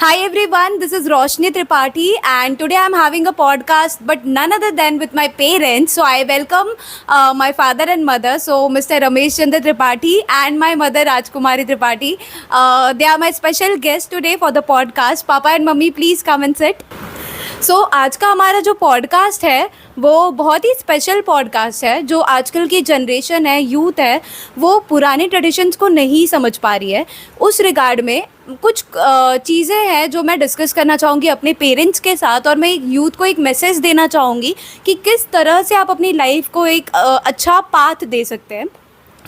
Hi everyone, this is Roshni Tripathi and today I'm having a podcast but none other than with my parents. So I welcome my father and mother, so Mr. Ramesh Chandra Tripathi and my mother Rajkumari Tripathi. They are my special guests today for the podcast. Papa and Mummy, please come and sit. आज का हमारा जो podcast है वो बहुत ही special podcast है। जो आजकल की जनरेशन है, यूथ है, वो पुराने ट्रेडिशंस को नहीं समझ पा रही है। उस रिगार्ड में कुछ चीज़ें हैं जो मैं डिस्कस करना चाहूँगी अपने पेरेंट्स के साथ, और मैं यूथ को एक मैसेज देना चाहूँगी कि किस तरह से आप अपनी लाइफ को एक अच्छा पाथ दे सकते हैं।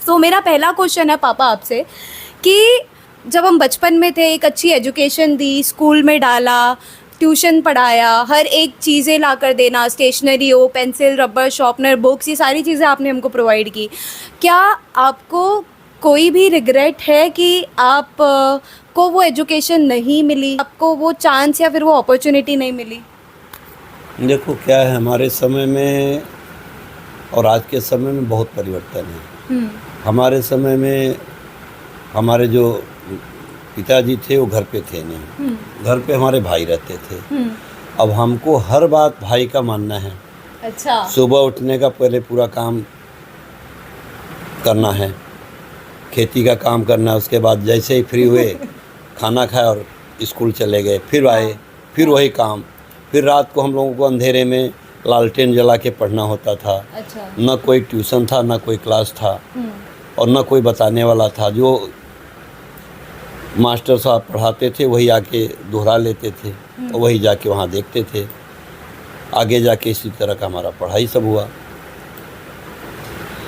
तो मेरा पहला क्वेश्चन है पापा आपसे कि जब हम बचपन में थे, एक अच्छी एजुकेशन दी, स्कूल में डाला, ट्यूशन पढ़ाया, हर एक चीज़ें ला कर देना, स्टेशनरी हो, पेंसिल, रबर, शार्पनर, बुक्स, ये सारी चीज़ें आपने हमको प्रोवाइड की। क्या आपको कोई भी रिग्रेट है कि आप को वो एजुकेशन नहीं मिली, आपको वो चांस या फिर वो अपॉर्चुनिटी नहीं मिली? देखो क्या है, हमारे समय में और आज के समय में बहुत परिवर्तन है। हमारे समय में हमारे जो पिताजी थे वो घर पे थे नहीं, घर पे हमारे भाई रहते थे। अब हमको हर बात भाई का मानना है। अच्छा। सुबह उठने का पहले पूरा काम करना है, खेती का काम करना है, उसके बाद जैसे ही फ्री हुए खाना खाए और स्कूल चले गए, फिर आए, फिर वही काम, फिर रात को हम लोगों को अंधेरे में लालटेन जला के पढ़ना होता था। अच्छा। न कोई ट्यूशन था, न कोई क्लास था और न कोई बताने वाला था। जो मास्टर साहब पढ़ाते थे वही आके दोहरा लेते थे और वही जाके वहाँ देखते थे। आगे जाके इसी तरह का हमारा पढ़ाई सब हुआ।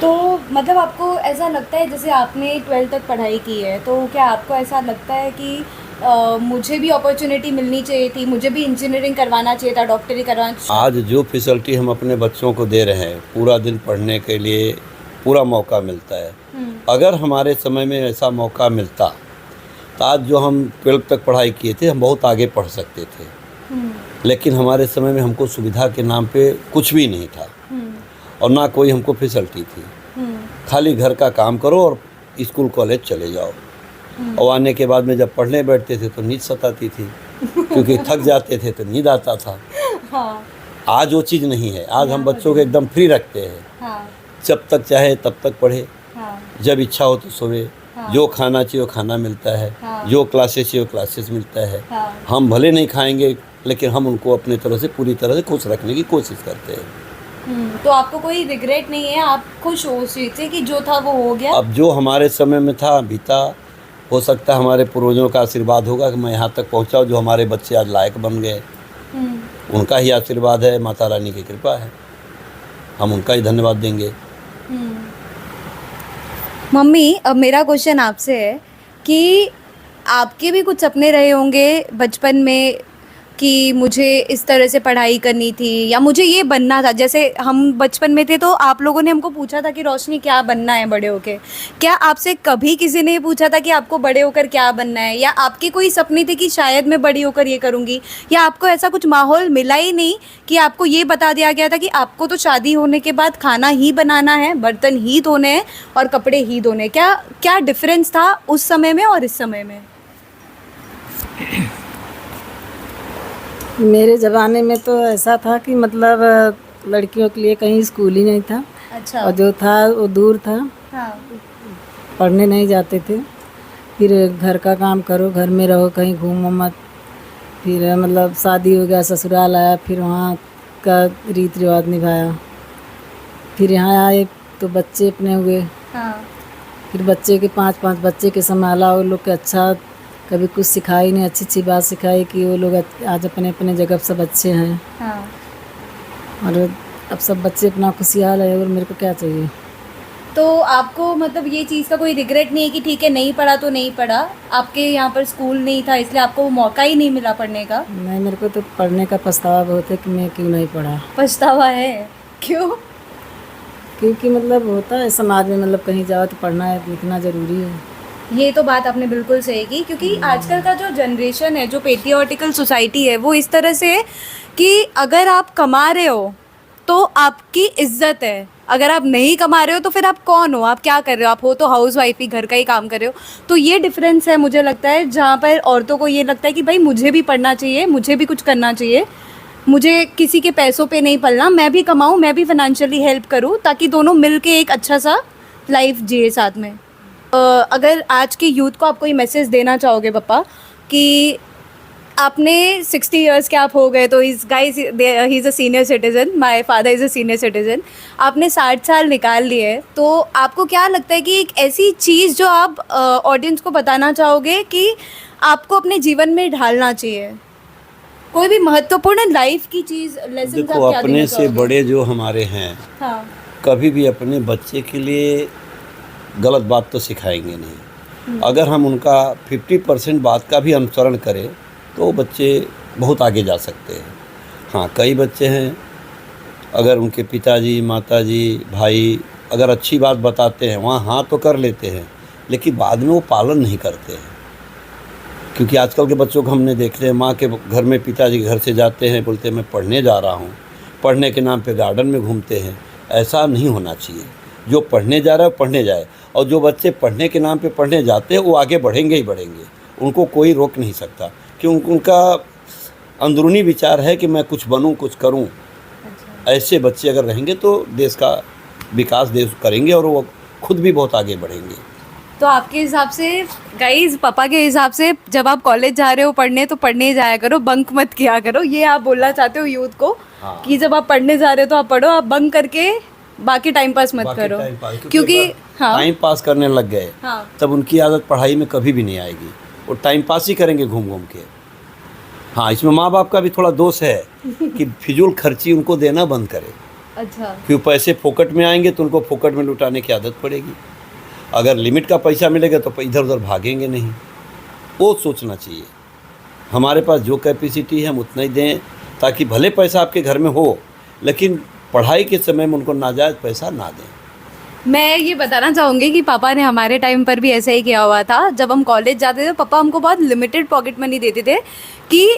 तो मतलब आपको ऐसा लगता है, जैसे आपने 12th तक पढ़ाई की है, तो क्या आपको ऐसा लगता है कि मुझे भी अपॉर्चुनिटी मिलनी चाहिए थी, मुझे भी इंजीनियरिंग करवाना चाहिए था, डॉक्टरी करवाना चाहिए? आज जो फैसिलिटी हम अपने बच्चों को दे रहे हैं, पूरा दिन पढ़ने के लिए पूरा मौका मिलता है। अगर हमारे समय में ऐसा मौका मिलता तो आज जो हम 12th तक पढ़ाई किए थे हम बहुत आगे पढ़ सकते थे। लेकिन हमारे समय में हमको सुविधा के नाम पे कुछ भी नहीं था और ना कोई हमको फैसिलिटी थी। खाली घर का काम करो और स्कूल कॉलेज चले जाओ। और आने के बाद में जब पढ़ने बैठते थे तो नींद सताती थी क्योंकि थक जाते थे तो नींद आता था। हाँ। आज वो चीज़ नहीं है। आज हम बच्चों को एकदम फ्री रखते हैं। हाँ। जब तक चाहे तब तक पढ़े, हाँ। जब इच्छा हो तो सोए। हाँ। जो खाना चाहिए वो खाना मिलता है। हाँ। जो क्लासेस चाहिए वो क्लासेस मिलता है। हाँ। हम भले नहीं खाएंगे लेकिन हम उनको अपने तरह से पूरी तरह से खुश रखने की कोशिश करते हैं। तो आपको कोई रिग्रेट नहीं है? आप खुश हो उस चीज़ से कि जो था वो हो गया? अब जो हमारे समय में था बीता, हो सकता है हमारे पूर्वजों का आशीर्वाद होगा कि मैं यहाँ तक पहुँचा हूँ, जो हमारे बच्चे आज लायक बन गए। उनका ही आशीर्वाद है, माता रानी की कृपा है, हम उनका ही धन्यवाद देंगे। मम्मी, अब मेरा क्वेश्चन आपसे है कि आपके भी कुछ सपने रहे होंगे बचपन में कि मुझे इस तरह से पढ़ाई करनी थी या मुझे ये बनना था। जैसे हम बचपन में थे तो आप लोगों ने हमको पूछा था कि रोशनी क्या बनना है बड़े होकर। क्या आपसे कभी किसी ने पूछा था कि आपको बड़े होकर क्या बनना है, या आपके कोई सपने थे कि शायद मैं बड़ी होकर ये करूँगी, या आपको ऐसा कुछ माहौल मिला ही नहीं कि आपको ये बता दिया गया था कि आपको तो शादी होने के बाद खाना ही बनाना है, बर्तन ही धोने हैं और कपड़े ही धोने? क्या डिफरेंस था उस समय में और इस समय में? मेरे ज़माने में तो ऐसा था कि मतलब लड़कियों के लिए कहीं स्कूल ही नहीं था। अच्छा। और जो था वो दूर था। हाँ। पढ़ने नहीं जाते थे। फिर घर का काम करो, घर में रहो, कहीं घूमो मत। फिर मतलब शादी हो गया, ससुराल आया, फिर वहाँ का रीति रिवाज निभाया। फिर यहाँ आए तो बच्चे अपने हुए। हाँ। फिर बच्चे के 5-5 बच्चे के संभाला। वो लोग के अच्छा कभी कुछ सिखाई नहीं, अच्छी बात सिखाई कि वो लोग आज अपने अपने जगह सब अच्छे हैं। हाँ। और अब सब बच्चे अपना खुशहाल है और मेरे को क्या चाहिए। तो आपको मतलब ये चीज़ का कोई रिग्रेट नहीं है कि ठीक है नहीं पढ़ा तो नहीं पढ़ा, आपके यहाँ पर स्कूल नहीं था इसलिए आपको वो मौका ही नहीं मिला पढ़ने का? नहीं, मेरे को तो पढ़ने का पछतावा बहुत है कि मैं क्यों नहीं पढ़ा। पछतावा है? क्यों? क्योंकि मतलब होता है समाज में, मतलब कहीं जाओ तो पढ़ना है, लिखना ज़रूरी है। ये तो बात आपने बिल्कुल सही की, क्योंकि आजकल का जो जनरेशन है, जो पेट्रियाटिकल सोसाइटी है, वो इस तरह से है कि अगर आप कमा रहे हो तो आपकी इज्जत है। अगर आप नहीं कमा रहे हो तो फिर आप कौन हो, आप क्या कर रहे हो? आप हो तो हाउस वाइफ ही, घर का ही काम कर रहे हो। तो ये डिफरेंस है मुझे लगता है, जहाँ पर औरतों को ये लगता है कि भाई मुझे भी पढ़ना चाहिए, मुझे भी कुछ करना चाहिए, मुझे किसी के पैसों पे नहीं पलना, मैं भी कमाऊँ, मैं भी फाइनेंशियली हेल्प करूँ, ताकि दोनों मिल के एक अच्छा सा लाइफ जिए साथ में। अगर आज के यूथ को आप कोई मैसेज देना चाहोगे पापा, कि आपने 60 इयर्स के आप हो गए, तो इस guys he is a senior citizen, my father is a senior citizen, आपने 60 साल निकाल लिए, तो आपको क्या लगता है कि एक ऐसी चीज़ जो आप ऑडियंस को बताना चाहोगे कि आपको अपने जीवन में ढालना चाहिए? कोई भी महत्वपूर्ण लाइफ की चीज़, लेसन देखो, आप क्या अपने देना से चाहोगे? बड़े जो हमारे हैं, हाँ, कभी भी अपने बच्चे के लिए गलत बात तो सिखाएंगे नहीं। अगर हम उनका 50% बात का भी अनुसरण करें तो बच्चे बहुत आगे जा सकते हैं। हाँ, कई बच्चे हैं, अगर उनके पिताजी, माताजी, भाई अगर अच्छी बात बताते हैं, वहाँ हाँ तो कर लेते हैं, लेकिन बाद में वो पालन नहीं करते हैं। क्योंकि आजकल के बच्चों को हमने देख रहे हैं, माँ के घर में पिताजी के घर से जाते हैं, बोलते हैं मैं पढ़ने जा रहा हूँ, पढ़ने के नाम पे गार्डन में घूमते हैं। ऐसा नहीं होना चाहिए। जो पढ़ने जा रहा है पढ़ने जाए, और जो बच्चे पढ़ने के नाम पे पढ़ने जाते हैं वो आगे बढ़ेंगे ही बढ़ेंगे, उनको कोई रोक नहीं सकता। क्योंकि उनका अंदरूनी विचार है कि मैं कुछ बनूं, कुछ करूं। ऐसे बच्चे अगर रहेंगे तो देश का विकास देश करेंगे और वो खुद भी बहुत आगे बढ़ेंगे। तो आपके हिसाब से गाइस, पापा के हिसाब से, जब आप कॉलेज जा रहे हो पढ़ने तो पढ़ने ही जाया करो, बंक मत किया करो, ये आप बोलना चाहते हो यूथ को? हाँ। कि जब आप पढ़ने जा रहे हो तो आप पढ़ो, आप बंक करके बाकी टाइम पास मत करो। क्योंकि हाँ, टाइम पास करने लग गए हाँ, तब उनकी आदत पढ़ाई में कभी भी नहीं आएगी, वो टाइम पास ही करेंगे घूम घूम के। हाँ, इसमें माँ बाप का भी थोड़ा दोष है कि फिजूल खर्ची उनको देना बंद करें। अच्छा, क्यों, पैसे फोकट में आएंगे तो उनको फोकट में लुटाने की आदत पड़ेगी। अगर लिमिट का पैसा मिलेगा तो इधर उधर भागेंगे नहीं। वो सोचना चाहिए हमारे पास जो कैपेसिटी है हम उतना ही दें, ताकि भले पैसा आपके घर में हो लेकिन पढ़ाई के समय में उनको नाजायज़ पैसा ना दें। मैं ये बताना चाहूँगी कि पापा ने हमारे टाइम पर भी ऐसा ही किया हुआ था। जब हम कॉलेज जाते थे, पापा हमको बहुत लिमिटेड पॉकेट मनी देते थे कि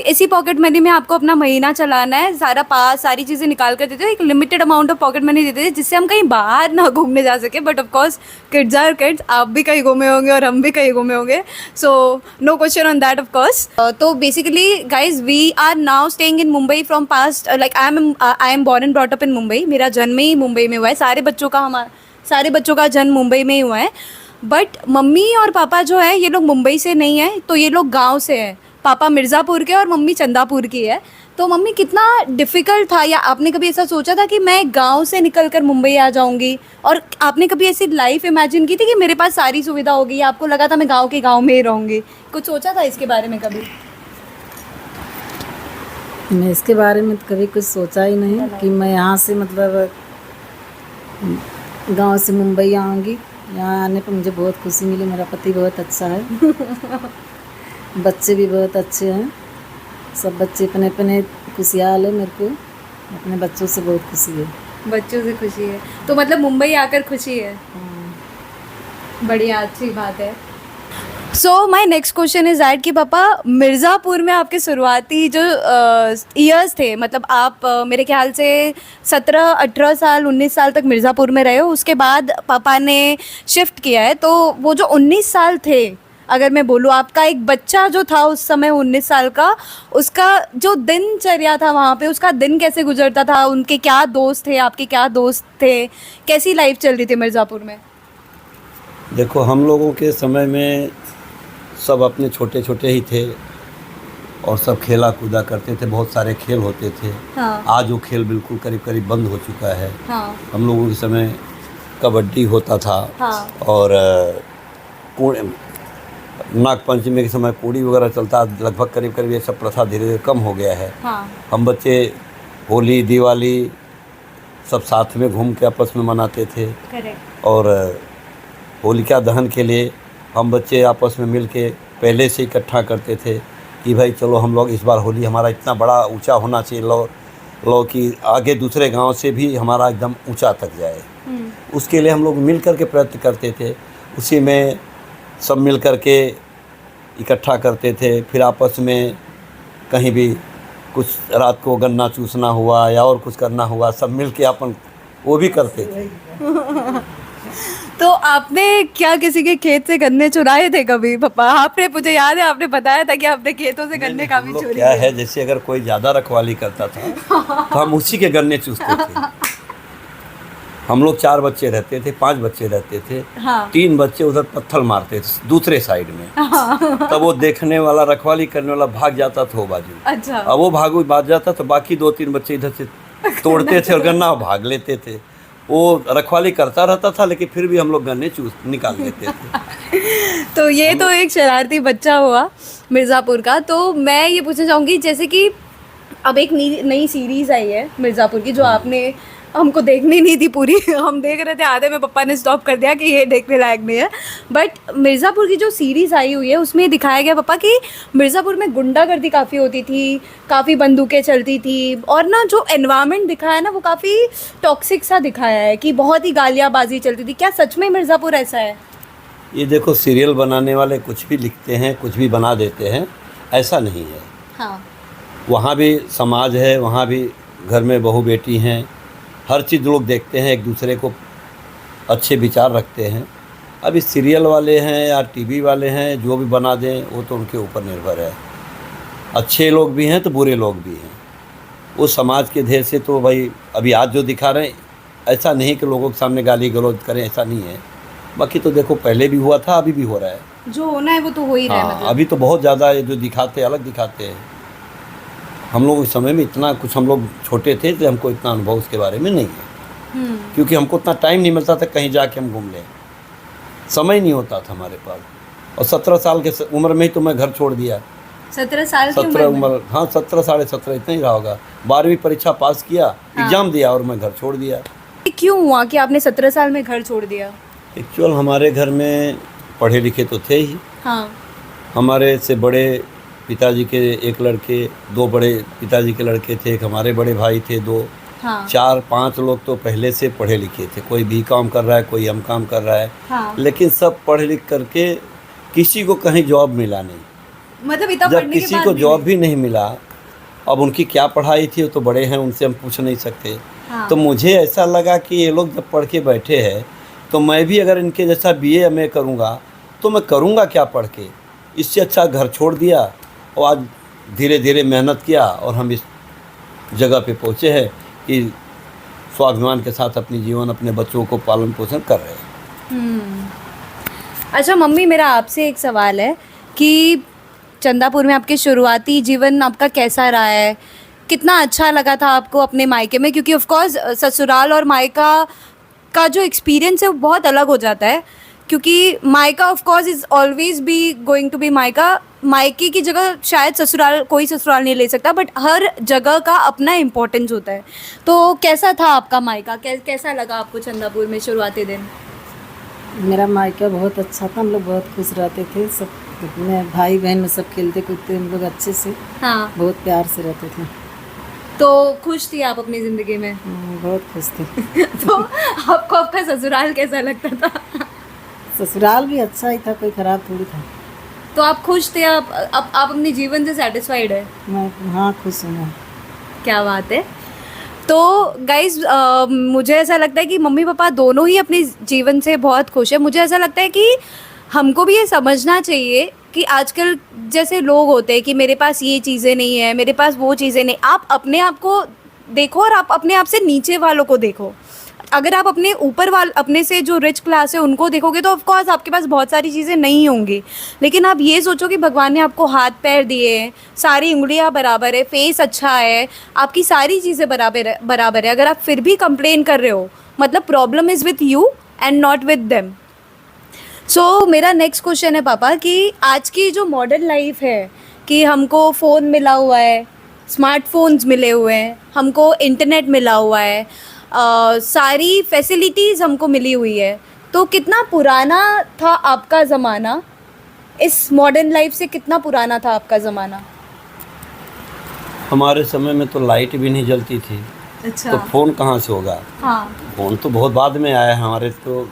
इसी पॉकेट मनी में आपको अपना महीना चलाना है, सारा पास सारी चीज़ें निकाल कर देते थे। एक limited amount of pocket money देते थे जिससे हम कहीं बाहर ना घूमने जा सके। But of course kids are kids, आप भी कहीं घूमे होंगे और हम भी कहीं घूमे होंगे, so no question on that of course. तो basically guys, we are now staying in Mumbai from past, like I am born and brought up in Mumbai. मेरा जन्म ही मुंबई में हुआ है, सारे बच्चों का जन्म मुंबई में ही हुआ है। बट मम्मी और पापा जो है ये लोग मुंबई से नहीं है, तो ये लोग गांव से हैं। पापा मिर्ज़ापुर के और मम्मी चंदापुर की है। तो मम्मी, कितना डिफ़िकल्ट था, या आपने कभी ऐसा सोचा था कि मैं गांव से निकलकर मुंबई आ जाऊंगी? और आपने कभी ऐसी लाइफ इमेजिन की थी कि मेरे पास सारी सुविधा होगी, या आपको लगा था मैं गांव में ही रहूँगी? कुछ सोचा था इसके बारे में कभी? मैं इसके बारे में तो कभी कुछ सोचा ही नहीं कि मैं यहाँ से मतलब गांव से मुंबई आऊँगी। यहाँ आने पर मुझे बहुत खुशी मिली। मेरा पति बहुत अच्छा है, बच्चे भी बहुत अच्छे हैं, सब बच्चे अपने अपने खुशहाल है। मेरे को अपने बच्चों से बहुत खुशी है। बच्चों से खुशी है, तो मतलब मुंबई आकर खुशी है। बढ़िया, अच्छी बात है। So my next question is that कि पापा, मिर्ज़ापुर में आपके शुरुआती जो ईयर्स थे, मतलब आप मेरे ख्याल से 17, 18 साल, 19 साल तक मिर्ज़ापुर में रहे हो। उसके बाद पापा ने शिफ्ट किया है, तो वो जो 19 साल थे, अगर मैं बोलूँ, आपका एक बच्चा जो था उस समय 19 साल का, उसका जो दिनचर्या था वहाँ पे, उसका दिन कैसे गुजरता था? उनके क्या दोस्त थे, आपके क्या दोस्त थे, कैसी लाइफ चल रही थी मिर्ज़ापुर में? देखो, हम लोगों के समय में सब अपने छोटे छोटे ही थे और सब खेला कूदा करते थे, बहुत सारे खेल होते थे। हाँ, आज वो खेल बिल्कुल करीब करीब बंद हो चुका है। हाँ, हम लोगों के समय कबड्डी होता था, हाँ, और नाग पंचमी के समय पूड़ी वगैरह चलता। लगभग करीब करीब ये सब प्रथा धीरे धीरे कम हो गया है। हाँ, हम बच्चे होली, दिवाली सब साथ में घूम के आपस में मनाते थे। करेक्ट। और होलिका दहन के लिए हम बच्चे आपस में मिल के पहले से इकट्ठा करते थे कि भाई चलो हम लोग इस बार होली हमारा इतना बड़ा ऊंचा होना चाहिए, लो कि आगे दूसरे गांव से भी हमारा एकदम ऊंचा तक जाए। उसके लिए हम लोग मिल कर के प्रयत्न करते थे। उसी में सब मिल कर के इकट्ठा करते थे, फिर आपस में कहीं भी कुछ रात को गन्ना चूसना हुआ या और कुछ करना हुआ, सब मिल के अपन वो भी करते थे। तो आपने क्या किसी के खेत से गन्ने चुराए थे कभी पापा? आपने, मुझे याद है आपने बताया था कि आपने खेतों से गन्ने काफी हम लोग चोरी क्या किए। है, जैसे अगर कोई ज़्यादा रखवाली करता था तो हम उसी के गन्ने चूसते थे। हम लोग 4 बच्चे रहते थे, 5 बच्चे रहते थे। हाँ। 3 बच्चे उधर पत्थर मारते थे दूसरे साइड में। तब वो देखने वाला, रखवाली करने वाला भाग जाता था वो बाजू। अच्छा। अब वो भाग जाता तो बाकी 2-3 बच्चे इधर से तोड़ते थे और गन्ना भाग लेते थे। वो रखवाली करता रहता था, लेकिन फिर भी हम लोग गन्ने निकाल लेते थे। तो ये तो एक शरारती बच्चा हुआ मिर्ज़ापुर का। तो मैं ये पूछना चाहूँगी, जैसे कि अब एक नई सीरीज़ आई है मिर्ज़ापुर की, जो आपने हमको देखनी नहीं थी पूरी। हम देख रहे थे, आधे में पापा ने स्टॉप कर दिया कि ये देखने लायक नहीं है। बट मिर्ज़ापुर की जो सीरीज़ आई हुई है उसमें दिखाया गया पापा कि मिर्ज़ापुर में गुंडागर्दी काफ़ी होती थी, काफ़ी बंदूकें चलती थी, और ना जो एनवायरनमेंट दिखाया ना वो काफ़ी टॉक्सिक सा दिखाया है कि बहुत ही गालियाबाजी चलती थी। क्या सच में मिर्ज़ापुर ऐसा है? ये देखो, सीरियल बनाने वाले कुछ भी लिखते हैं, कुछ भी बना देते हैं, ऐसा नहीं है। हाँ। वहाँ भी समाज है, वहाँ भी घर में बहू बेटी हैं, हर चीज़ लोग देखते हैं, एक दूसरे को अच्छे विचार रखते हैं। अभी सीरियल वाले हैं या टीवी वाले हैं, जो भी बना दें वो तो उनके ऊपर निर्भर है। अच्छे लोग भी हैं तो बुरे लोग भी हैं। वो समाज के ध्येय से तो भाई अभी आज जो दिखा रहे हैं, ऐसा नहीं कि लोगों के सामने गाली गलौज करें, ऐसा नहीं है। बाकी तो देखो, पहले भी हुआ था, अभी भी हो रहा है। जो होना है वो तो हो ही रहा है। हाँ, मतलब अभी तो बहुत ज़्यादा है, जो दिखाते हैं अलग दिखाते हैं। हम लोग उस समय में इतना कुछ, हम लोग छोटे थे तो हमको इतना अनुभव उसके बारे में नहीं है, क्योंकि हमको उतना टाइम नहीं मिलता था कहीं जाके हम घूम लें, समय नहीं होता था हमारे पास। और 17 साल के उम्र में ही तो मैं घर छोड़ दिया। 17 साल की 17 उम्र, हाँ 17 साढ़े 17 इतना ही रहा होगा। 12वीं परीक्षा पास किया, एग्ज़ाम दिया और मैं घर छोड़ दिया। क्यों हुआ कि आपने 17 साल में घर छोड़ दिया? एक्चुअल हमारे घर में पढ़े लिखे तो थे ही। हाँ। हमारे से बड़े पिताजी के एक लड़के, 2 बड़े पिताजी के लड़के थे, एक हमारे बड़े भाई थे 2। हाँ। 4-5 लोग तो पहले से पढ़े लिखे थे। कोई भी काम कर रहा है, कोई हम काम कर रहा है। हाँ। लेकिन सब पढ़ लिख करके किसी को कहीं जॉब मिला नहीं। मतलब इतना जब पढ़ने के किसी बाद को भी जॉब भी नहीं मिला, अब उनकी क्या पढ़ाई थी, वो तो बड़े हैं, उनसे हम पूछ नहीं सकते। हाँ। तो मुझे ऐसा लगा कि ये लोग जब पढ़ के बैठे हैं तो मैं भी अगर इनके जैसा BA MA करूँगा तो मैं करूँगा क्या पढ़ के। इससे अच्छा घर छोड़ दिया और आज धीरे धीरे मेहनत किया और हम इस जगह पे पहुँचे हैं कि स्वाभिमान के साथ अपनी जीवन, अपने बच्चों को पालन पोषण कर रहे हैं। अच्छा मम्मी, मेरा आपसे एक सवाल है कि चंदापुर में आपके शुरुआती जीवन आपका कैसा रहा है? कितना अच्छा लगा था आपको अपने मायके में? क्योंकि ऑफ कोर्स ससुराल और मायका का जो एक्सपीरियंस है वो बहुत अलग हो जाता है, क्योंकि मायका of course is always be going to be मायका। मायके की जगह शायद कोई ससुराल नहीं ले सकता, बट हर जगह का अपना इम्पोर्टेंस होता है। तो कैसा था आपका मायका? कैसा लगा आपको चंदापुर में शुरुआती दिन? मेरा मायका बहुत अच्छा था, हम लोग बहुत खुश रहते थे। सब अपने भाई बहन में सब खेलते कूदते हम लोग अच्छे से, हाँ। बहुत प्यार से रहते थे। तो खुश थी आप अपनी ज़िंदगी में? बहुत खुश थे। तो आपको आपका ससुराल कैसा लगता था? ससुराल भी अच्छा ही था, कोई ख़राब थोड़ी था। तो आप खुश थे? आप अपने जीवन से सेटिस्फाइड है? मैं हाँ खुश हूँ मैं। क्या बात है। तो गाइज मुझे ऐसा लगता है कि मम्मी पापा दोनों ही अपने जीवन से बहुत खुश है। मुझे ऐसा लगता है कि हमको भी ये समझना चाहिए कि आजकल जैसे लोग होते हैं कि मेरे पास ये चीज़ें नहीं है, मेरे पास वो चीज़ें नहीं। आप अपने आप को देखो और आप अपने आप से नीचे वालों को देखो। अगर आप अपने अपने से जो रिच क्लास है उनको देखोगे तो ऑफ कोर्स आपके पास बहुत सारी चीज़ें नहीं होंगी, लेकिन आप ये सोचो कि भगवान ने आपको हाथ पैर दिए हैं, सारी उंगलियां बराबर है, फेस अच्छा है, आपकी सारी चीज़ें बराबर है। अगर आप फिर भी कंप्लेन कर रहे हो, मतलब problem is with you and not with them. So मेरा नेक्स्ट क्वेश्चन है पापा कि आज की जो मॉडर्न लाइफ है कि हमको फ़ोन मिला हुआ है, स्मार्टफोन्स मिले हुए हैं, हमको इंटरनेट मिला हुआ है, सारी फैसिलिटीज़ हमको मिली हुई है, तो कितना पुराना था आपका ज़माना? इस मॉडर्न लाइफ से कितना पुराना था आपका ज़माना? हमारे समय में तो लाइट भी नहीं जलती थी। अच्छा। तो फ़ोन कहाँ से होगा? हाँ। फ़ोन तो बहुत बाद में आया है हमारे। तो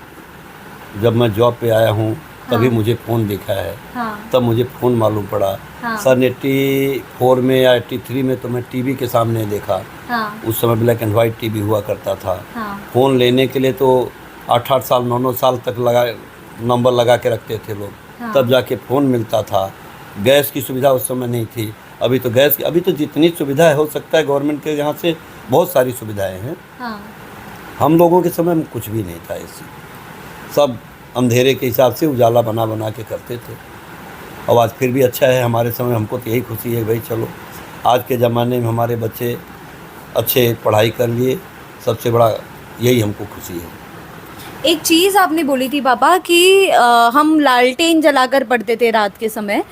जब मैं जॉब पे आया हूँ तभी मुझे फ़ोन दिखा है, हाँ तब मुझे फ़ोन मालूम पड़ा। हाँ सन 84 में या 83 में तो मैं टीवी के सामने देखा। हाँ उस समय ब्लैक एंड वाइट टीवी हुआ करता था। हाँ फ़ोन लेने के लिए तो 8-8 साल 9-9 साल तक नंबर लगा के रखते थे लोग, हाँ। तब जाके फ़ोन मिलता था। गैस की सुविधा उस समय नहीं थी। अभी तो गैस की, अभी तो जितनी सुविधाएं हो सकता है गवर्नमेंट के यहाँ से बहुत सारी सुविधाएं हैं। हाँ हम लोगों के समय में कुछ भी नहीं था ऐसी, सब अंधेरे के हिसाब से उजाला बना बना के करते थे। और आज फिर भी अच्छा है हमारे समय, हमको तो यही खुशी है भाई, चलो आज के ज़माने में हमारे बच्चे अच्छे पढ़ाई कर लिए, सबसे बड़ा यही हमको खुशी है। एक चीज़ आपने बोली थी पापा कि हम लालटेन जलाकर पढ़ते थे रात के समय,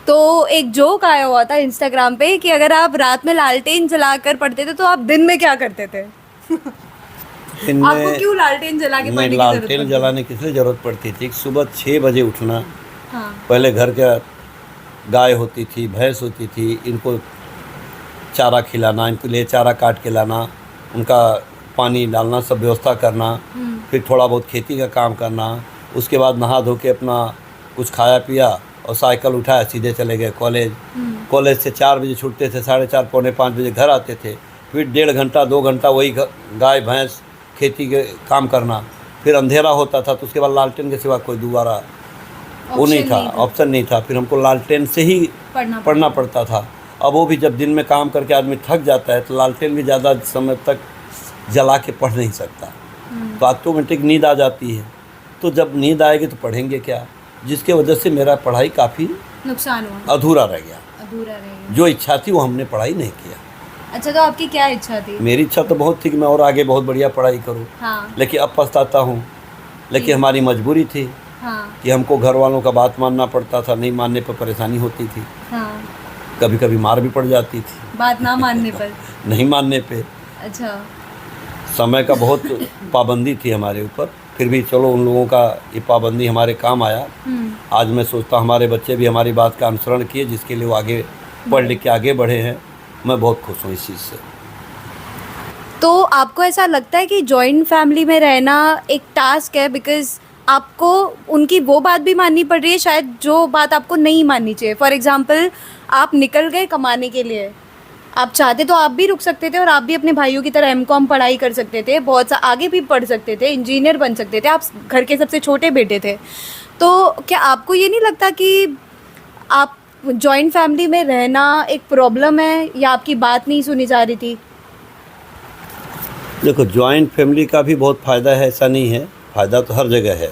तो एक जोक आया हुआ था इंस्टाग्राम पे कि अगर आप रात में लालटेन जलाकर पढ़ते थे तो आप दिन में क्या करते थे? आपको क्यों लालटेन जला के पढ़ने की जरूरत लालटेन पड़ती? जलाने की इसलिए ज़रूरत पड़ती थी कि सुबह 6 बजे उठना। हाँ पहले घर का गाय होती थी, भैंस होती थी, इनको चारा खिलाना, इनके लिए चारा काट के लाना, उनका पानी डालना, सब व्यवस्था करना, फिर थोड़ा बहुत खेती का काम करना। उसके बाद नहा धो के अपना कुछ खाया पिया और साइकिल उठाया, सीधे चले गए कॉलेज। कॉलेज से 4 बजे छूटते थे, 4:30 पौने 5 बजे घर आते थे। फिर 1.5 घंटा 2 घंटा वही गाय भैंस खेती के काम करना। फिर अंधेरा होता था तो उसके बाद लालटेन के सिवा कोई दोबारा वो नहीं था, ऑप्शन नहीं था। फिर हमको लालटेन से ही पढ़ना पड़ता था। अब वो भी जब दिन में काम करके आदमी थक जाता है तो लालटेन भी ज़्यादा समय तक जला के पढ़ नहीं सकता, तो ऑटोमेटिक नींद आ जाती है। तो जब नींद आएगी तो पढ़ेंगे क्या, जिसके वजह से मेरा पढ़ाई काफ़ी नुकसान हुआ, अधूरा रह गया। अधूरा रहेगा। जो इच्छा थी वो हमने पढ़ाई नहीं किया। अच्छा, तो आपकी क्या इच्छा थी? मेरी इच्छा तो बहुत थी कि मैं और आगे बहुत बढ़िया पढ़ाई करूं, हाँ लेकिन अब पछताता हूं। लेकिन हमारी मजबूरी थी हाँ कि हमको घर वालों का बात मानना पड़ता था, नहीं मानने पर परेशानी होती थी, हाँ, कभी कभी मार भी पड़ जाती थी बात ना मानने पर। नहीं मानने पे। अच्छा, समय का बहुत पाबंदी थी हमारे ऊपर, फिर भी चलो उन लोगों का ये पाबंदी हमारे काम आया। आज मैं सोचता हूँ हमारे बच्चे भी हमारी बात का अनुसरण किए, जिसके लिए वो आगे पढ़ लिख के आगे बढ़े हैं। मैं बहुत खुश हूँ इस चीज़ से। तो आपको ऐसा लगता है कि जॉइंट फैमिली में रहना एक टास्क है, बिकॉज आपको उनकी वो बात भी माननी पड़ रही है शायद जो बात आपको नहीं माननी चाहिए। फॉर एग्जांपल, आप निकल गए कमाने के लिए, आप चाहते तो आप भी रुक सकते थे और आप भी अपने भाइयों की तरह एमकॉम पढ़ाई कर सकते थे, बहुत सा आगे भी पढ़ सकते थे, इंजीनियर बन सकते थे, आप घर के सबसे छोटे बेटे थे। तो क्या आपको ये नहीं लगता कि आप जॉइंट फैमिली में रहना एक प्रॉब्लम है, या आपकी बात नहीं सुनी जा रही थी? देखो, जॉइंट फैमिली का भी बहुत फ़ायदा है, ऐसा नहीं है, फ़ायदा तो हर जगह है।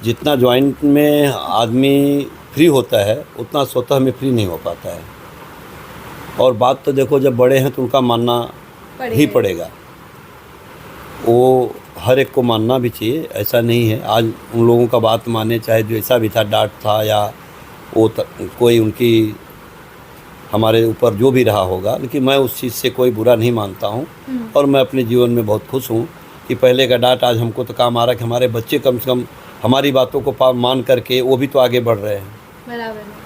जितना जॉइंट में आदमी फ्री होता है उतना स्वतः में फ्री नहीं हो पाता है। और बात तो देखो, जब बड़े हैं तो उनका मानना ही पड़ेगा, वो हर एक को मानना भी चाहिए, ऐसा नहीं है। आज उन लोगों का बात माने, चाहे जो ऐसा भी था, डांट था या वो कोई उनकी हमारे ऊपर जो भी रहा होगा, लेकिन मैं उस चीज़ से कोई बुरा नहीं मानता हूँ। और मैं अपने जीवन में बहुत खुश हूँ कि पहले का डांट आज हमको तो काम आ रहा है कि हमारे बच्चे कम से कम हमारी बातों को मान करके वो भी तो आगे बढ़ रहे हैं। बराबर है।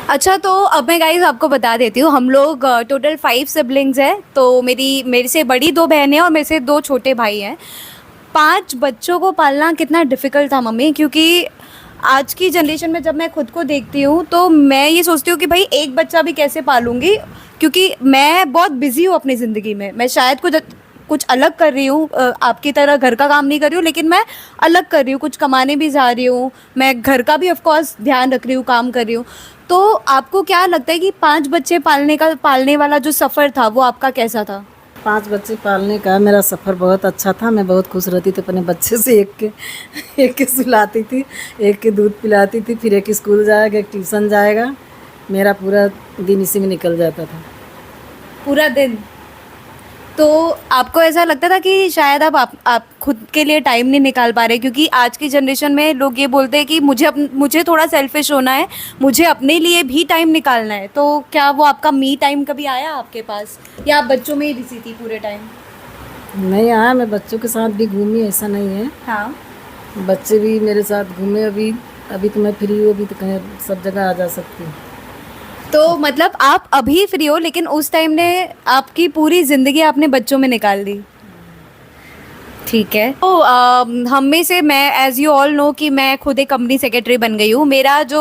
अच्छा, तो अब मैं गाइस आपको बता देती हूँ, हम लोग टोटल 5 सिबलिंग्स हैं। तो मेरे से बड़ी 2 बहनें हैं और मेरे से 2 छोटे भाई हैं। 5 बच्चों को पालना कितना डिफ़िकल्ट था मम्मी, क्योंकि आज की जनरेशन में जब मैं खुद को देखती हूँ तो मैं ये सोचती हूँ कि भाई एक बच्चा भी कैसे पालूंगी, क्योंकि मैं बहुत बिज़ी हूँ अपनी ज़िंदगी में। मैं शायद कुछ अलग कर रही हूँ, आपकी तरह घर का काम नहीं कर रही हूँ, लेकिन मैं अलग कर रही हूँ, कुछ कमाने भी जा रही हूँ, मैं घर का भी ऑफ कोर्स ध्यान रख रही हूँ, काम कर रही हूँ। तो आपको क्या लगता है कि 5 बच्चे पालने वाला जो सफ़र था वो आपका कैसा था? 5 बच्चे पालने का मेरा सफ़र बहुत अच्छा था। मैं बहुत खुश रहती थी अपने बच्चे से। एक के सुलाती थी, एक के दूध पिलाती थी, फिर एक स्कूल जाएगा, एक ट्यूशन जाएगा। मेरा पूरा दिन इसी में निकल जाता था। पूरा दिन? तो आपको ऐसा लगता था कि शायद अब आप खुद के लिए टाइम नहीं निकाल पा रहे, क्योंकि आज की जनरेशन में लोग ये बोलते हैं कि मुझे थोड़ा सेल्फिश होना है, मुझे अपने लिए भी टाइम निकालना है। तो क्या वो आपका मी टाइम कभी आया आपके पास, या आप बच्चों में ही बिजी थी पूरे टाइम? नहीं आया, मैं बच्चों के साथ भी घूमी, ऐसा नहीं है। हाँ, बच्चे भी मेरे साथ घूमे। अभी तो मैं फ्री हूँ, अभी तो कहीं सब जगह आ जा सकती हूँ। तो मतलब आप अभी फ्री हो, लेकिन उस टाइम ने आपकी पूरी ज़िंदगी आपने बच्चों में निकाल दी। ठीक है। तो हम में से मैं, एज यू ऑल नो, कि मैं खुद एक कंपनी सेक्रेटरी बन गई हूँ। मेरा जो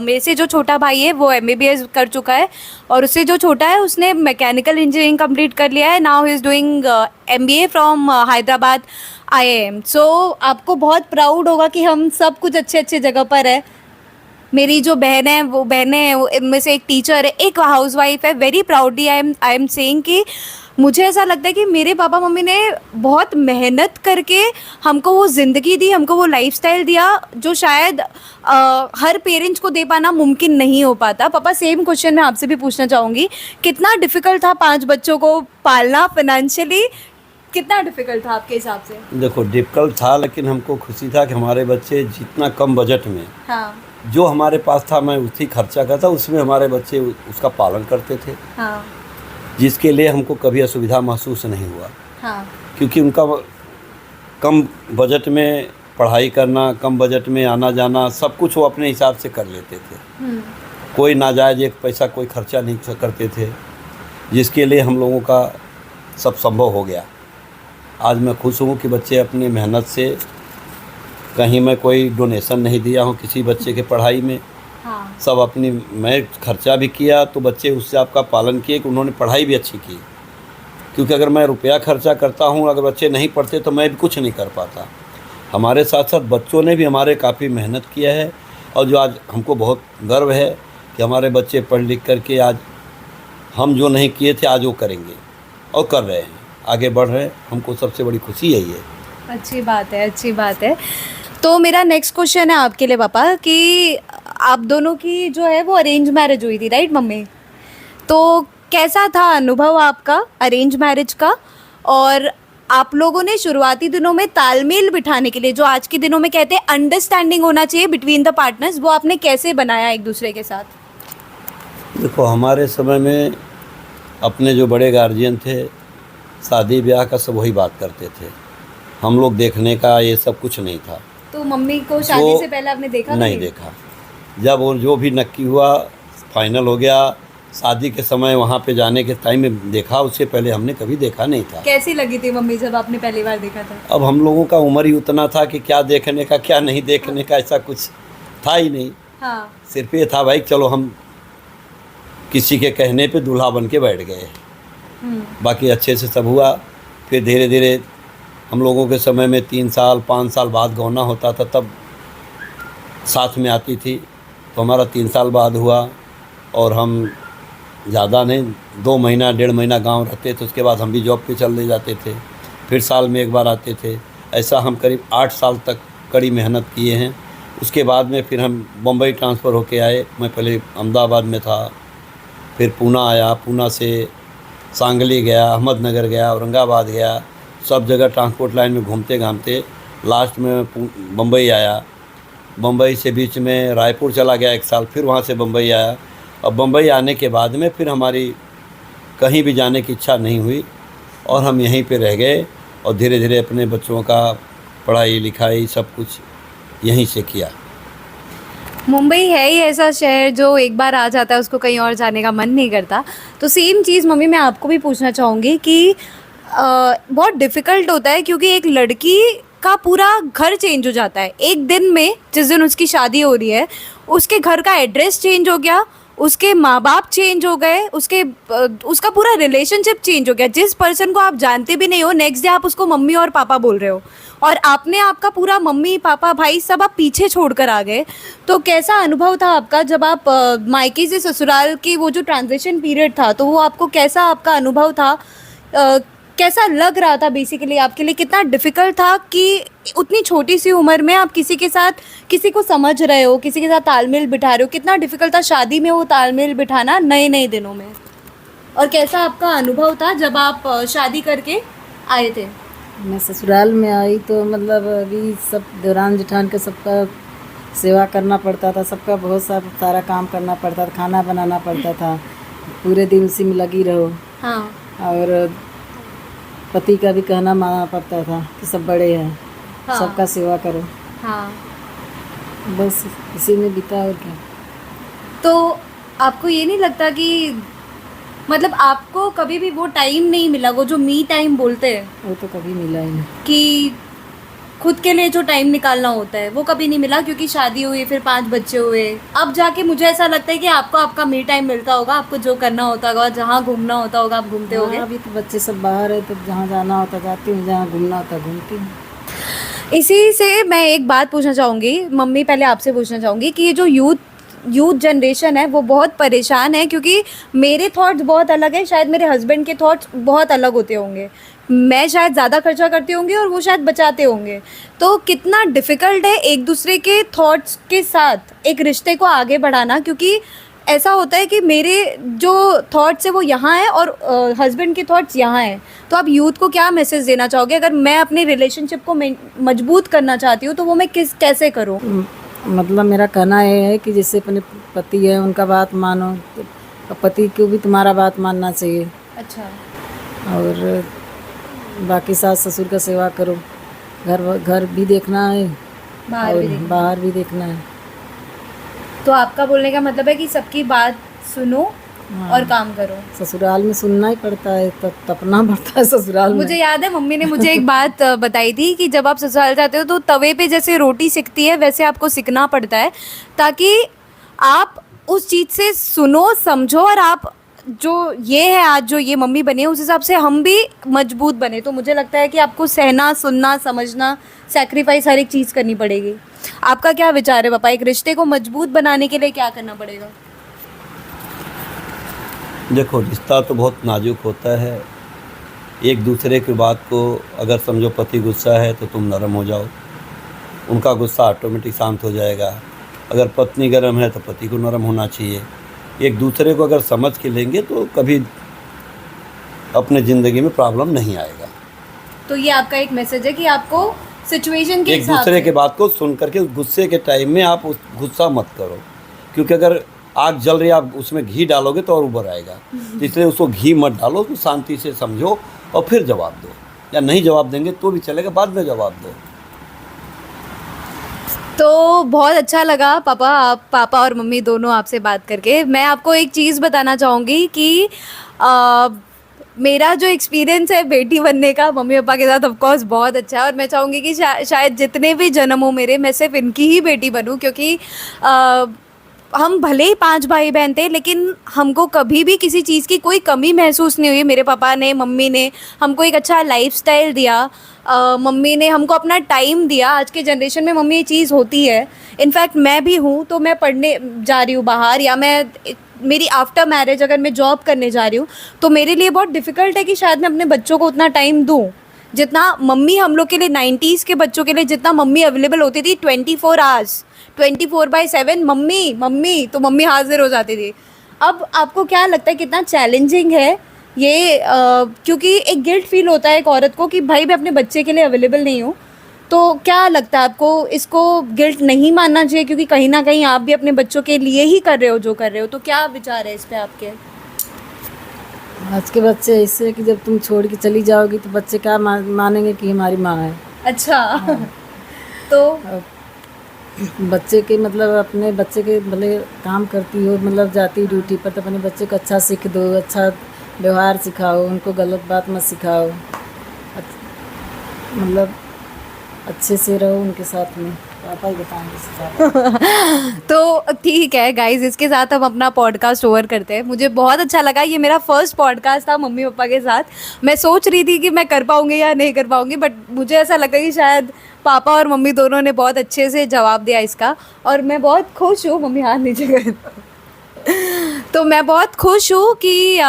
मेरे से जो छोटा भाई है वो MBBS कर चुका है, और उससे जो छोटा है उसने मैकेनिकल इंजीनियरिंग कंप्लीट कर लिया है। Now he is doing MBA from Hyderabad IIM। सो आपको बहुत प्राउड होगा कि हम सब कुछ अच्छे अच्छे जगह पर है। मेरी जो बहन है, वो बहनें हैं, वो इनमें से एक टीचर है, एक हाउसवाइफ है। Very proudly I am saying कि मुझे ऐसा लगता है कि मेरे पापा मम्मी ने बहुत मेहनत करके हमको वो ज़िंदगी दी, हमको वो लाइफस्टाइल दिया जो शायद हर पेरेंट्स को दे पाना मुमकिन नहीं हो पाता। पापा, सेम क्वेश्चन मैं आपसे भी पूछना चाहूँगी, कितना डिफ़िकल्ट था 5 बच्चों को पालना फाइनेंशियली? कितना डिफ़िकल्ट था आपके हिसाब से? देखो, डिफ़िकल्ट था, लेकिन हमको खुशी था कि हमारे बच्चे जितना कम बजट में हाँ जो हमारे पास था, मैं उसी खर्चा करता, उसमें हमारे बच्चे उसका पालन करते थे, हाँ जिसके लिए हमको कभी असुविधा महसूस नहीं हुआ। हाँ क्योंकि उनका कम बजट में पढ़ाई करना, कम बजट में आना जाना, सब कुछ वो अपने हिसाब से कर लेते थे। कोई नाजायज़ एक पैसा कोई खर्चा नहीं करते थे, जिसके लिए हम लोगों का सब संभव हो गया। आज मैं खुश हूँ कि बच्चे अपनी मेहनत से, कहीं मैं कोई डोनेशन नहीं दिया हूँ किसी बच्चे के पढ़ाई में, हाँ सब अपनी, मैं खर्चा भी किया तो बच्चे उससे आपका पालन किए कि उन्होंने पढ़ाई भी अच्छी की। क्योंकि अगर मैं रुपया खर्चा करता हूँ, अगर बच्चे नहीं पढ़ते तो मैं भी कुछ नहीं कर पाता। हमारे साथ साथ बच्चों ने भी हमारे काफ़ी मेहनत किया है, और जो आज हमको बहुत गर्व है कि हमारे बच्चे पढ़ लिख करके आज हम जो नहीं किए थे आज वो करेंगे और कर रहे हैं, आगे बढ़ रहे हैं। हमको सबसे बड़ी खुशी यही है। अच्छी बात है, अच्छी बात है। तो मेरा नेक्स्ट क्वेश्चन है आपके लिए पापा, कि आप दोनों की जो है वो अरेंज मैरिज हुई थी, राइट मम्मी? तो कैसा था अनुभव आपका अरेंज मैरिज का? और आप लोगों ने शुरुआती दिनों में तालमेल बिठाने के लिए, जो आज के दिनों में कहते हैं अंडरस्टैंडिंग होना चाहिए बिटवीन द पार्टनर्स, वो आपने कैसे बनाया एक दूसरे के साथ? देखो, हमारे समय में अपने जो बड़े गार्जियन थे, शादी ब्याह का सब वही बात करते थे। हम लोग देखने का ये सब कुछ नहीं था। तो मम्मी को शादी से पहले आपने देखा? नहीं देखा। जब वो जो भी नक्की हुआ, फाइनल हो गया, शादी के समय वहाँ पे जाने के टाइम में देखा, उससे पहले हमने कभी देखा नहीं था। कैसी लगी थी मम्मी जब आपने पहली बार देखा था? अब हम लोगों का उम्र ही उतना था कि क्या देखने का क्या नहीं देखने का, ऐसा कुछ था ही नहीं। हाँ सिर्फ ये था भाई चलो हम किसी के कहने पे दूल्हा बन के बैठ गए। बाकी अच्छे से सब हुआ। फिर धीरे धीरे हम लोगों के समय में 3 साल 5 साल बाद गौना होता था, तब साथ में आती थी। तो हमारा 3 साल बाद हुआ, और हम ज़्यादा नहीं 2 महीना 1.5 महीना गांव रहते थे। उसके बाद हम भी जॉब पे चले जाते थे, फिर साल में एक बार आते थे। ऐसा हम करीब 8 साल तक कड़ी मेहनत किए हैं। उसके बाद में फिर हम बम्बई ट्रांसफ़र होके आए। मैं पहले अहमदाबाद में था, फिर पूना आया, पूना से सांगली गया, अहमदनगर गया, औरंगाबाद गया, सब जगह ट्रांसपोर्ट लाइन में घूमते घामते लास्ट में बम्बई आया। बम्बई से बीच में रायपुर चला गया 1 साल, फिर वहाँ से बम्बई आया। और बम्बई आने के बाद में फिर हमारी कहीं भी जाने की इच्छा नहीं हुई, और हम यहीं पे रह गए, और धीरे धीरे अपने बच्चों का पढ़ाई लिखाई सब कुछ यहीं से किया। मुंबई है ही ऐसा शहर जो एक बार आ जाता है उसको कहीं और जाने का मन नहीं करता। तो सेम चीज़ मम्मी मैं आपको भी पूछना चाहूँगी कि बहुत डिफ़िकल्ट होता है, क्योंकि एक लड़की का पूरा घर चेंज हो जाता है एक दिन में। जिस दिन उसकी शादी हो रही है, उसके घर का एड्रेस चेंज हो गया, उसके माँ बाप चेंज हो गए, उसका पूरा रिलेशनशिप चेंज हो गया। जिस पर्सन को आप जानते भी नहीं हो, नेक्स्ट डे आप उसको मम्मी और पापा बोल रहे हो, और आपने आपका पूरा मम्मी पापा भाई सब आप पीछे छोड़ कर आ गए। तो कैसा अनुभव था आपका जब आप मायके से ससुराल की वो जो ट्रांजिशन पीरियड था, तो वो आपको कैसा आपका अनुभव था? कैसा लग रहा था बेसिकली आपके लिए? कितना डिफ़िकल्ट था कि उतनी छोटी सी उम्र में आप किसी के साथ, किसी को समझ रहे हो, किसी के साथ तालमेल बिठा रहे हो? कितना डिफ़िकल्ट था शादी में वो तालमेल बिठाना नए नए दिनों में? और कैसा आपका अनुभव था जब आप शादी करके आए थे? मैं ससुराल में आई तो मतलब अभी सब दौरान जेठान के सबका सेवा करना पड़ता था, सबका बहुत सारा काम करना पड़ता था, खाना बनाना पड़ता था, पूरे दिन उसी में लगी रहो। हाँ और पति का भी कहना मानना पड़ता था कि सब बड़े हैं, हाँ। सबका सेवा करो। हाँ। बस इसी में बीता और क्या। तो आपको ये नहीं लगता कि मतलब आपको कभी भी वो टाइम नहीं मिला, वो जो मी टाइम बोलते हैं वो तो कभी मिला ही नहीं। कि खुद के लिए जो टाइम निकालना होता है, वो कभी नहीं मिला, क्योंकि शादी हुई, फिर 5 बच्चे हुए। अब जाके मुझे ऐसा लगता है कि आपको आपका मी टाइम मिलता होगा, आपको जो करना होता होगा, जहाँ घूमना होता होगा आप घूमते हाँ, होगे। अभी तो बच्चे सब बाहर है, तो जहाँ जाना होता जाती हूँ, जहाँ घूमना होता घूमती हूँ। इसी से मैं एक बात पूछना चाहूँगी, मम्मी पहले आपसे पूछना चाहूँगी कि ये जो यूथ जनरेशन है वो बहुत परेशान है, क्योंकि मेरे थॉट्स बहुत अलग है, शायद मेरे हस्बैंड के थॉट्स बहुत अलग होते होंगे। मैं शायद ज़्यादा खर्चा करती होंगी और वो शायद बचाते होंगे। तो कितना डिफ़िकल्ट है एक दूसरे के थॉट्स के साथ एक रिश्ते को आगे बढ़ाना, क्योंकि ऐसा होता है कि मेरे जो थॉट्स है वो यहाँ है और हस्बैंड के थॉट्स यहाँ हैं। तो आप यूथ को क्या मैसेज देना चाहोगे? अगर मैं अपने रिलेशनशिप को मजबूत करना चाहती हूँ तो वो मैं कैसे करूँ? मतलब मेरा कहना ये है कि जैसे अपने पति है उनका बात मानो, तो पति को भी तुम्हारा बात मानना चाहिए। अच्छा। और बाकी सास ससुर का सेवा करो, घर भी देखना है बाहर और भी देखना। बाहर भी देखना है। तो आपका बोलने का मतलब है कि सबकी बात सुनो हाँ। और काम करो। ससुराल में सुनना ही पड़ता है, तब तपना पड़ता है ससुराल में। मुझे याद है मम्मी ने मुझे एक बात बताई थी कि जब आप ससुराल जाते हो तो तवे पे जैसे रोटी सिकती है वैसे आपको सिकना पड़ता है, ताकि आप उस चीज़ से सुनो, समझो, और आप जो ये है आज जो ये मम्मी बने उस हिसाब से हम भी मजबूत बने। तो मुझे लगता है कि आपको सहना, सुनना, समझना, सैक्रिफाइस हर एक चीज़ करनी पड़ेगी। आपका क्या विचार है पापा, एक रिश्ते को मजबूत बनाने के लिए क्या करना पड़ेगा? देखो, रिश्ता तो बहुत नाजुक होता है। एक दूसरे की बात को अगर समझो पति गुस्सा है तो तुम नरम हो जाओ, उनका गुस्सा ऑटोमेटिक शांत हो जाएगा। अगर पत्नी गर्म है तो पति को नरम होना चाहिए। एक दूसरे को अगर समझ के लेंगे तो कभी अपने ज़िंदगी में प्रॉब्लम नहीं आएगा। तो ये आपका एक मैसेज है कि आपको सिचुएशन के एक हिसाब दूसरे से की बात को सुन करके उस गुस्से के टाइम में आप उस गुस्सा मत करो, क्योंकि अगर आग जल रही है आप उसमें घी डालोगे तो और उबर आएगा। तो इसलिए उसको घी मत डालो, तो शांति से समझो और फिर जवाब दो, या नहीं जवाब देंगे तो भी चलेगा, बाद में जवाब दो। तो बहुत अच्छा लगा पापा और मम्मी दोनों आपसे बात करके। मैं आपको एक चीज़ बताना चाहूँगी कि मेरा जो एक्सपीरियंस है बेटी बनने का मम्मी पापा के साथ ऑफ कोर्स बहुत अच्छा है, और मैं चाहूँगी कि शायद जितने भी जन्म हो मेरे, मैं सिर्फ इनकी ही बेटी बनूँ, क्योंकि हम भले ही 5 भाई बहन थे लेकिन हमको कभी भी किसी चीज़ की कोई कमी महसूस नहीं हुई। मेरे पापा ने, मम्मी ने हमको एक अच्छा लाइफस्टाइल दिया, मम्मी ने हमको अपना टाइम दिया। आज के जनरेशन में मम्मी ये चीज़ होती है। इनफैक्ट मैं भी हूँ तो मैं पढ़ने जा रही हूँ बाहर, या मैं मेरी आफ्टर मैरिज अगर मैं जॉब करने जा रही हूँ तो मेरे लिए बहुत डिफ़िकल्ट है कि शायद मैं अपने बच्चों को उतना टाइम दूँ जितना मम्मी हम लोग के लिए 90s के बच्चों के लिए जितना मम्मी अवेलेबल होती थी 24 आवर्स 24/7 मम्मी तो मम्मी हाजिर हो जाती थी। अब आपको क्या लगता है कितना चैलेंजिंग है ये? क्योंकि एक गिल्ट फील होता है एक औरत को कि भाई मैं अपने बच्चे के लिए अवेलेबल नहीं हूँ। तो क्या लगता है आपको, इसको गिल्ट नहीं मानना चाहिए क्योंकि कहीं ना कहीं आप भी अपने बच्चों के लिए ही कर रहे हो जो कर रहे हो? तो क्या विचार है इस पे आपके? आज के बच्चे ऐसे हैं कि जब तुम छोड़ के चली जाओगी तो बच्चे क्या मानेंगे कि हमारी माँ है। अच्छा। तो बच्चे के मतलब अपने बच्चे के भले काम करती हो, मतलब जाती ड्यूटी पर, तो अपने बच्चे को अच्छा सीख दो, अच्छा व्यवहार सिखाओ, उनको गलत बात मत सिखाओ, मतलब अच्छे से रहो उनके साथ में। पापा ही बताएंगे। तो ठीक है गाइज, इसके साथ हम अपना पॉडकास्ट ओवर करते हैं। मुझे बहुत अच्छा लगा, ये मेरा फर्स्ट पॉडकास्ट था मम्मी पापा के साथ। मैं सोच रही थी कि मैं कर पाऊँगी या नहीं कर पाऊँगी, बट मुझे ऐसा लगा कि शायद पापा और मम्मी दोनों ने बहुत अच्छे से जवाब दिया इसका, और मैं बहुत खुश हूँ। मम्मी हाथ नीचे कर। तो मैं बहुत खुश हूँ कि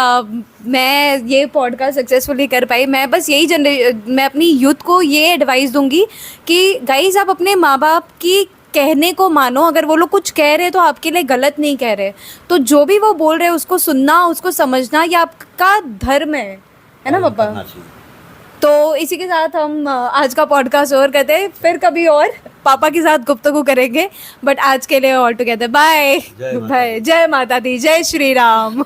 मैं ये पॉडकास्ट सक्सेसफुली कर पाई। मैं बस मैं अपनी यूथ को ये एडवाइस दूंगी कि गाइज आप अपने माँ बाप की कहने को मानो। अगर वो लोग कुछ कह रहे हैं तो आपके लिए गलत नहीं कह रहे, तो जो भी वो बोल रहे हैं उसको सुनना, उसको समझना, ये आपका धर्म है ना पापा? तो इसी के साथ हम आज का पॉडकास्ट और करते हैं, फिर कभी और पापा के साथ गुफ्तगू करेंगे। बट आज के लिए ऑल टुगेदर बाय। जय माता दी, जय श्री राम।